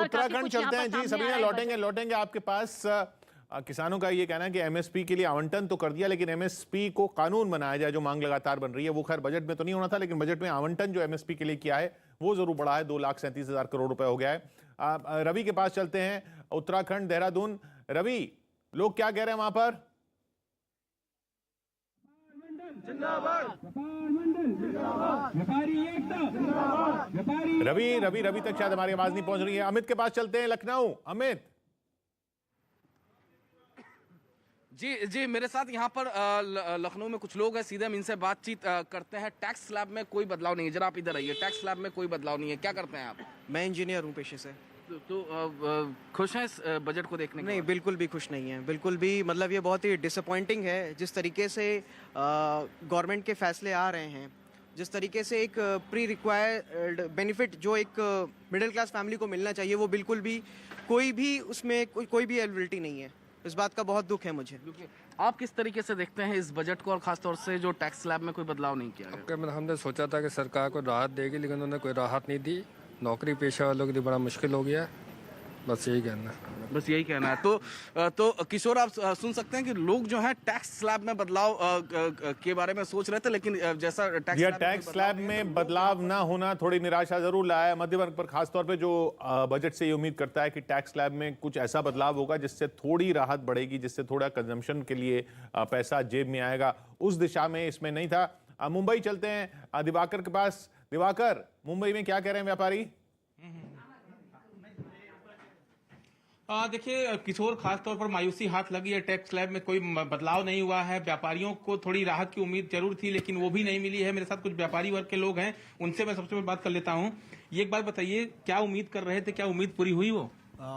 उत्तराखंड चलते हैं जी सबीना, लौटेंगे आपके पास। किसानों का ये कहना है कि एमएसपी के लिए आवंटन तो कर दिया, लेकिन एमएसपी को कानून बनाया जाए, जो मांग लगातार बन रही है। वो खैर बजट में तो नहीं होना था, लेकिन बजट में आवंटन जो एमएसपी के लिए किया है वो जरूर बढ़ा है। 2,37,000 करोड़ रुपए हो गया है। रवि के पास चलते हैं, उत्तराखंड देहरादून। रवि, लोग क्या कह रहे हैं वहां पर? रवि तक शायद हमारी आवाज नहीं पहुंच रही है। अमित के पास चलते हैं, लखनऊ। अमित जी मेरे साथ यहाँ पर लखनऊ में कुछ लोग हैं, सीधे हम इनसे बातचीत करते हैं। टैक्स स्लैब में कोई बदलाव नहीं है। जरा आप इधर आइए। टैक्स स्लैब में कोई बदलाव नहीं है, क्या करते हैं आप? मैं इंजीनियर हूँ पेशे से। तो खुश हैं इस बजट को देखने के? नहीं, बिल्कुल भी खुश नहीं है, बिल्कुल भी। मतलब ये बहुत ही डिसअपॉइंटिंग है जिस तरीके से गवर्नमेंट के फैसले आ रहे हैं, जिस तरीके से एक प्री रिक्वायर्ड बेनिफिट जो एक मिडिल क्लास फैमिली को मिलना चाहिए, वो बिल्कुल भी कोई भी उसमें कोई भी एलिजिबिलिटी नहीं है। इस बात का बहुत दुख है मुझे। आप किस तरीके से देखते हैं इस बजट को, और खासतौर से जो टैक्स स्लैब में कोई बदलाव नहीं किया गया? हमने सोचा था कि सरकार को राहत देगी, लेकिन उन्होंने कोई राहत नहीं दी। नौकरी पेशा वालों के लिए बड़ा मुश्किल हो गया। बस यही कहना है। तो किशोर, आप सुन सकते हैं कि लोग जो हैं टैक्स स्लैब में बदलाव के बारे में सोच रहे थे, लेकिन जैसा टैक्स स्लैब में बदलाव ना होना थोड़ी निराशा जरूर लाया है मध्य वर्ग पर, खासतौर पे जो बजट से ये उम्मीद करता है कि टैक्स स्लैब में कुछ ऐसा बदलाव होगा जिससे थोड़ी राहत बढ़ेगी, जिससे थोड़ा कंजम्पशन के लिए पैसा जेब में आएगा। उस दिशा में इसमें नहीं था। मुंबई चलते हैं, दिवाकर के पास। दिवाकर, मुंबई में क्या कह रहे हैं व्यापारी? देखिए किशोर, खास तौर पर मायूसी हाथ लगी है। टैक्स स्लैब में कोई बदलाव नहीं हुआ है। व्यापारियों को थोड़ी राहत की उम्मीद जरूर थी, लेकिन वो भी नहीं मिली है। मेरे साथ कुछ व्यापारी वर्ग के लोग हैं, उनसे मैं सबसे पहले बात कर लेता हूँ। ये एक बात बताइए, क्या उम्मीद कर रहे थे, क्या उम्मीद पूरी हुई? वो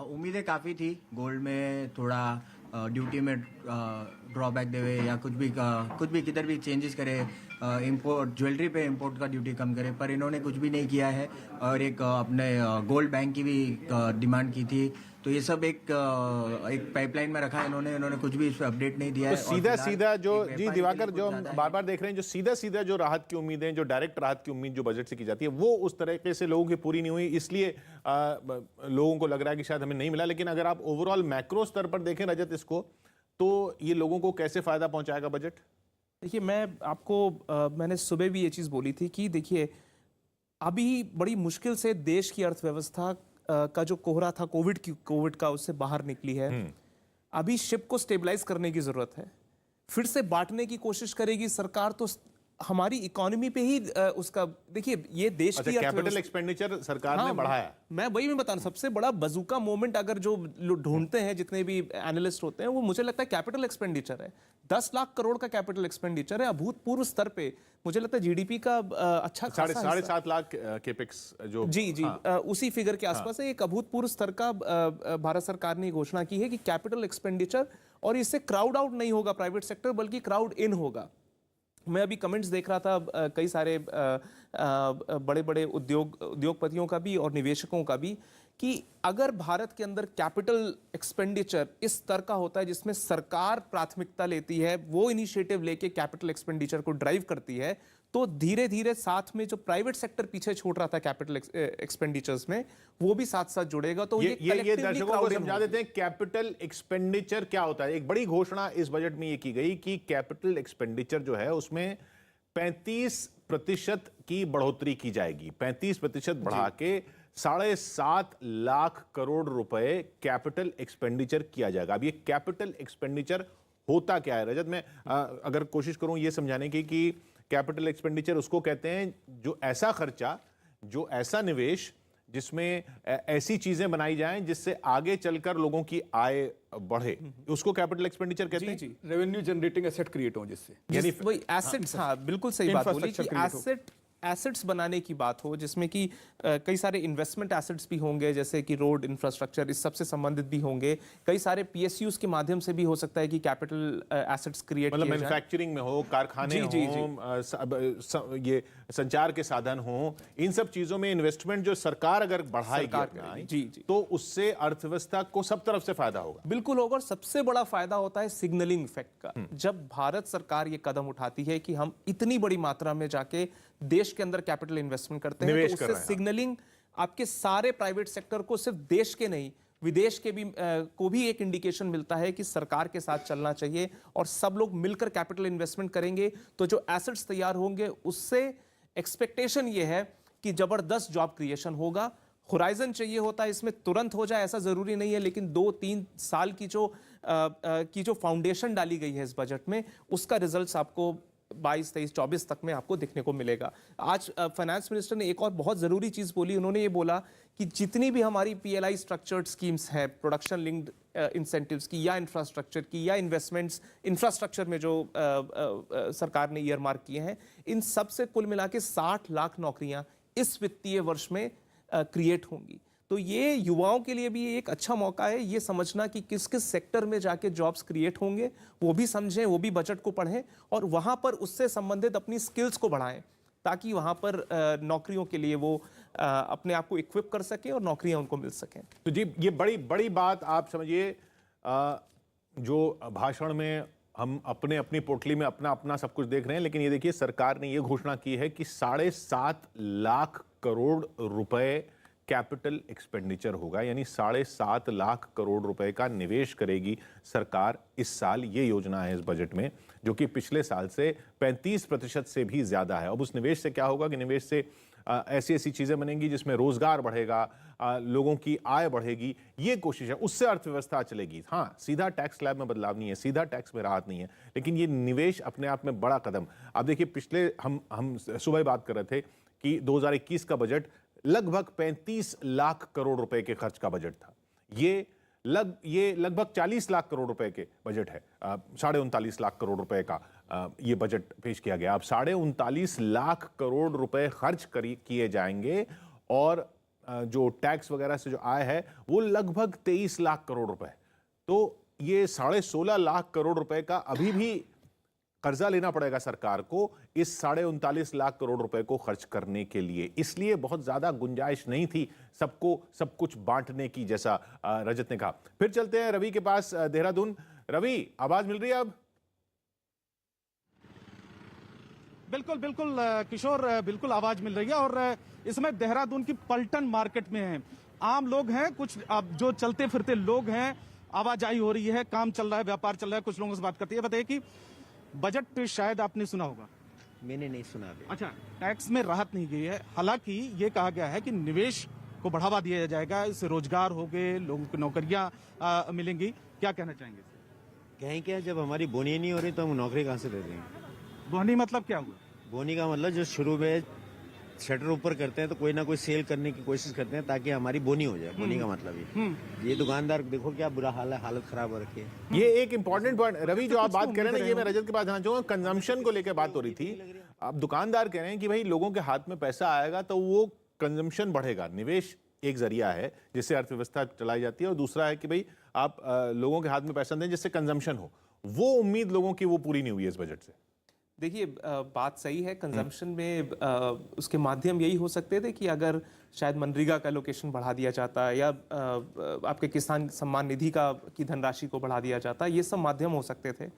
उम्मीदें काफ़ी थी। गोल्ड में थोड़ा ड्यूटी में ड्रॉबैक देवे या कुछ भी किधर भी चेंजेस करे, इंपोर्ट ज्वेलरी पे इंपोर्ट का ड्यूटी कम करे, पर इन्होंने कुछ भी नहीं किया है। और एक अपने गोल्ड बैंक की भी डिमांड की थी, तो ये सब एक पाइपलाइन में रखा है इन्होंने कुछ भी इस पर अपडेट नहीं दिया है। तो सीधा जो जी दिवाकर, जो हम बार बार देख रहे हैं, जो सीधा जो राहत की उम्मीदें, जो डायरेक्ट राहत की उम्मीद जो बजट से की जाती है, वो उस तरीके से लोगों की पूरी नहीं हुई। इसलिए लोगों को लग रहा है कि शायद हमें नहीं मिला। लेकिन अगर आप ओवरऑल मैक्रो स्तर पर देखें रजत इसको, तो ये लोगों को कैसे फायदा पहुंचाएगा बजट? देखिए, मैंने सुबह भी ये चीज बोली थी कि देखिए, अभी बड़ी मुश्किल से देश की अर्थव्यवस्था का जो कोहरा था कोविड का, उससे बाहर निकली है। अभी शिप को स्टेबलाइज करने की जरूरत है। फिर से बांटने की कोशिश करेगी सरकार, तो हमारी इकोनॉमी पे ही उसका, देखिए ये देश की कैपिटल एक्सपेंडिचर सरकार ने बढ़ाया। मैं बता रहा, सबसे बड़ा बजूका मोमेंट अगर जो ढूंढते हैं जितने भी एनालिस्ट होते हैं, वो मुझे लगता है कैपिटल एक्सपेंडिचर है। 10 लाख करोड़ का कैपिटल एक्सपेंडिचर है, अभूतपूर्व स्तर पे। मुझे लगता है जीडीपी का अच्छा खासा 7.5 लाख केपेक्स जो जी उसी फिगर के आसपास है। एक अभूतपूर्व स्तर का भारत सरकार ने घोषणा की है कि कैपिटल एक्सपेंडिचर, और इससे क्राउड आउट नहीं होगा प्राइवेट सेक्टर, बल्कि क्राउड इन होगा। मैं अभी कमेंट्स देख रहा था कई सारे बड़े बड़े उद्योगपतियों का भी और निवेशकों का भी, कि अगर भारत के अंदर कैपिटल एक्सपेंडिचर इस स्तर का होता है जिसमें सरकार प्राथमिकता लेती है, वो इनिशिएटिव लेके कैपिटल एक्सपेंडिचर को ड्राइव करती है, तो धीरे धीरे साथ में जो प्राइवेट सेक्टर पीछे छोड़ रहा था कैपिटल एक्सपेंडिचर्स में, वो भी साथ साथ जुड़ेगा। तो ये दर्शकों को समझा देते हैं कैपिटल एक्सपेंडिचर क्या होता है। एक बड़ी घोषणा इस बजट में ये की गई कि कैपिटल एक्सपेंडिचर जो है उसमें 35% की बढ़ोतरी की जाएगी। 35% बढ़ा के 7.5 लाख करोड़ रुपए कैपिटल एक्सपेंडिचर किया जाएगा। अब ये कैपिटल एक्सपेंडिचर होता क्या है रजत? मैं अगर कोशिश करूं ये समझाने की कि कैपिटल एक्सपेंडिचर उसको कहते हैं जो ऐसा खर्चा, जो ऐसा निवेश जिसमें ऐसी चीजें बनाई जाएं जिससे आगे चलकर लोगों की आय बढ़े, उसको कैपिटल एक्सपेंडिचर कहते हैं। जी, रेवेन्यू जनरेटिंग एसेट क्रिएट हो जिससे, यानी वही एसेट्स। हाँ, बिल्कुल सही बात बोली कि एसेट्स बनाने की बात हो, जिसमें कि कई सारे इन्वेस्टमेंट एसेट्स भी होंगे, जैसे कि रोड इंफ्रास्ट्रक्चर, इस सब से संबंधित भी होंगे। कई सारे पीएसयूज के माध्यम से भी हो सकता है कि कैपिटल एसेट्स क्रिएट, मतलब मैन्युफैक्चरिंग में हो, कारखाने हो, ये संचार के साधन हो, इन सब चीजों में इन्वेस्टमेंट जो सरकार अगर बढ़ाएगी तो उससे अर्थव्यवस्था को सब तरफ से फायदा होगा। बिल्कुल होगा। और सबसे बड़ा फायदा होता है सिग्नलिंग इफेक्ट का। जब भारत सरकार ये कदम उठाती है कि हम इतनी बड़ी मात्रा में जाके देश के अंदर कैपिटल इन्वेस्टमेंट करते हैं, तो उससे सिग्नलिंग आपके सारे प्राइवेट सेक्टर को, सिर्फ देश के नहीं विदेश के भी को भी एक इंडिकेशन मिलता है कि सरकार के साथ चलना चाहिए और सब लोग मिलकर कैपिटल इन्वेस्टमेंट करेंगे तो जो एसेट्स तैयार होंगे उससे एक्सपेक्टेशन ये है कि जबरदस्त जॉब क्रिएशन होगा। होराइजन चाहिए होता है, इसमें तुरंत हो जाए ऐसा जरूरी नहीं है, लेकिन 2-3 साल की जो फाउंडेशन डाली गई है इस बजट में, उसका रिजल्ट्स आपको 22, 23, 24 तक में आपको देखने को मिलेगा। आज फाइनेंस मिनिस्टर ने एक और बहुत ज़रूरी चीज़ बोली। उन्होंने ये बोला कि जितनी भी हमारी PLI स्ट्रक्चर्ड स्कीम्स हैं, प्रोडक्शन लिंक्ड इंसेंटिव्स की या इंफ्रास्ट्रक्चर की या इन्वेस्टमेंट्स इंफ्रास्ट्रक्चर में जो सरकार ने ईयर मार्क किए हैं, इन सब से कुल मिला के 60 लाख नौकरियां इस वित्तीय वर्ष में क्रिएट होंगी। तो ये युवाओं के लिए भी एक अच्छा मौका है ये समझना कि किस किस सेक्टर में जाके जॉब्स क्रिएट होंगे, वो भी समझें, वो भी बजट को पढ़ें और वहाँ पर उससे संबंधित अपनी स्किल्स को बढ़ाएं ताकि वहाँ पर नौकरियों के लिए वो अपने आप को इक्विप कर सकें और नौकरियाँ उनको मिल सकें। तो जी ये बड़ी बड़ी बात आप समझिए, जो भाषण में हम अपनी पोटली में अपना सब कुछ देख रहे हैं, लेकिन ये देखिए सरकार ने ये घोषणा की है कि 7.5 लाख करोड़ रुपए कैपिटल एक्सपेंडिचर होगा, यानी 7.5 लाख करोड़ रुपए का निवेश करेगी सरकार इस साल। ये योजना है इस बजट में, जो कि पिछले साल से 35% से भी ज्यादा है। अब उस निवेश से क्या होगा कि निवेश से ऐसी ऐसी चीजें बनेंगी जिसमें रोजगार बढ़ेगा, लोगों की आय बढ़ेगी, ये कोशिश है, उससे अर्थव्यवस्था चलेगी। हाँ, सीधा टैक्स स्लैब में बदलाव नहीं है, सीधा टैक्स में राहत नहीं है, लेकिन ये निवेश अपने आप में बड़ा कदम। आप देखिए पिछले हम सुबह बात कर रहे थे कि 2021 का बजट लगभग 35 लाख करोड़ रुपए के खर्च का बजट था। ये लगभग 40 लाख करोड़ रुपए के बजट है, 39.5 लाख करोड़ रुपए का ये बजट पेश किया गया। अब 39.5 लाख करोड़ रुपए खर्च किए जाएंगे और जो टैक्स वगैरह से जो आय है वो लगभग 23 लाख करोड़ रुपए। तो ये 16.5 लाख करोड़ रुपए का अभी भी कर्जा लेना पड़ेगा सरकार को इस 39.5 लाख करोड़ रुपए को खर्च करने के लिए। इसलिए बहुत ज्यादा गुंजाइश नहीं थी सबको सब कुछ बांटने की, जैसा रजत ने कहा। फिर चलते हैं रवि के पास देहरादून। रवि, आवाज मिल रही है अब? बिल्कुल बिल्कुल किशोर, बिल्कुल आवाज मिल रही है। और इसमें देहरादून की पलटन मार्केट में है, आम लोग हैं, कुछ अब जो चलते फिरते लोग हैं, आवाजाही हो रही है, काम चल रहा है, व्यापार चल रहा है। कुछ लोगों से बात करती है। बताइए कि बजट शायद आपने सुना होगा। मैंने नहीं सुना अभी। अच्छा, टैक्स में राहत नहीं गई है, हालांकि ये कहा गया है कि निवेश को बढ़ावा दिया जाएगा, इससे रोजगार हो गए, लोगों को नौकरियां मिलेंगी। क्या कहना चाहेंगे? कहीं क्या, जब हमारी बोनी नहीं हो रही तो हम नौकरी कहाँ से दे देंगे? बोनी मतलब क्या हुआ? बोनी का मतलब जो शुरू में शटर ऊपर करते हैं तो कोई ना कोई सेल करने की कोशिश करते हैं ताकि हमारी बोनी हो जाए। बोनी का मतलब ये दुकानदार देखो क्या बुरा हाल है, हालत खराब हो रखी है। ये एक इंपॉर्टेंट पॉइंट रवि जो आप बात कर रहे हैं ना, ये मैं रजत के पास जाना चाहूंगा। कंजम्पशन को लेकर बात हो रही थी। अब दुकानदार कह रहे हैं कि भाई लोगों के हाथ में पैसा आएगा तो वो कंजम्पशन बढ़ेगा। निवेश एक जरिया है जिससे अर्थव्यवस्था चलाई जाती है और दूसरा है कि भाई आप लोगों के हाथ में पैसा दें जिससे कंजम्पशन हो। वो उम्मीद लोगों की वो पूरी नहीं हुई इस बजट से। देखिए बात सही है, कंजम्पशन में उसके माध्यम यही हो सकते थे कि अगर शायद मनरेगा का लोकेशन बढ़ा दिया जाता या आपके किसान सम्मान निधि की धनराशि को बढ़ा दिया जाता, ये सब माध्यम हो सकते थे।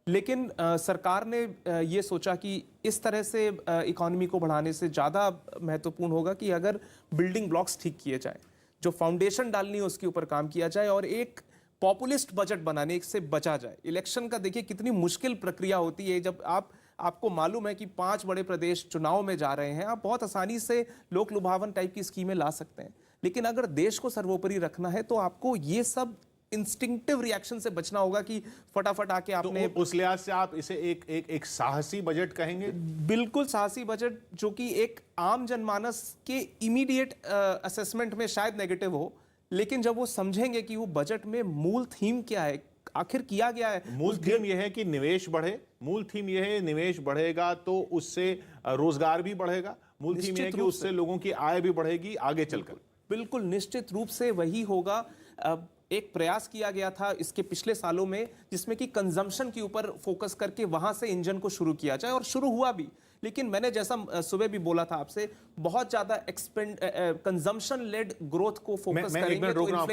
लेकिन सरकार ने ये सोचा कि इस तरह से इकोनॉमी को बढ़ाने से ज़्यादा महत्वपूर्ण होगा कि अगर बिल्डिंग ब्लॉक्स ठीक किए जाए, जो फाउंडेशन डालनी है उसके ऊपर काम किया जाए और एक पॉपुलिस्ट बजट बनाने से बचा जाए। इलेक्शन का देखिए कितनी मुश्किल प्रक्रिया होती है, जब आपको मालूम है कि 5 बड़े प्रदेश चुनाव में जा रहे हैं, आप बहुत आसानी से लोक लुभावन टाइप की स्कीमें ला सकते हैं, लेकिन अगर देश को सर्वोपरि रखना है तो आपको ये सब इंस्टिंक्टिव रिएक्शन से बचना होगा कि फटाफट आके आपने तो उस लिहाज से आप इसे एक साहसी बजट कहेंगे? बिल्कुल साहसी बजट, जो कि एक आम जनमानस के इमीडिएट असेसमेंट में शायद नेगेटिव हो, लेकिन जब वो समझेंगे कि वो बजट में मूल थीम क्या है, आखिर किया गया है। मूल थीम यह है कि निवेश बढ़े, मूल थीम यह है निवेश बढ़ेगा तो उससे रोजगार भी बढ़ेगा, मूल थीम यह है कि उससे लोगों की आय भी बढ़ेगी आगे चलकर। बिल्कुल निश्चित रूप से वही होगा। एक प्रयास किया गया था इसके पिछले सालों में जिसमें कि कंजम्पशन के ऊपर फोकस करके वहां से इंजन को शुरू किया जाए और शुरू हुआ भी, लेकिन मैंने जैसा सुबह भी बोला था आपसे, बहुत ज्यादा कंजम्पशन लेड ग्रोथ को फोकस करेंगे तो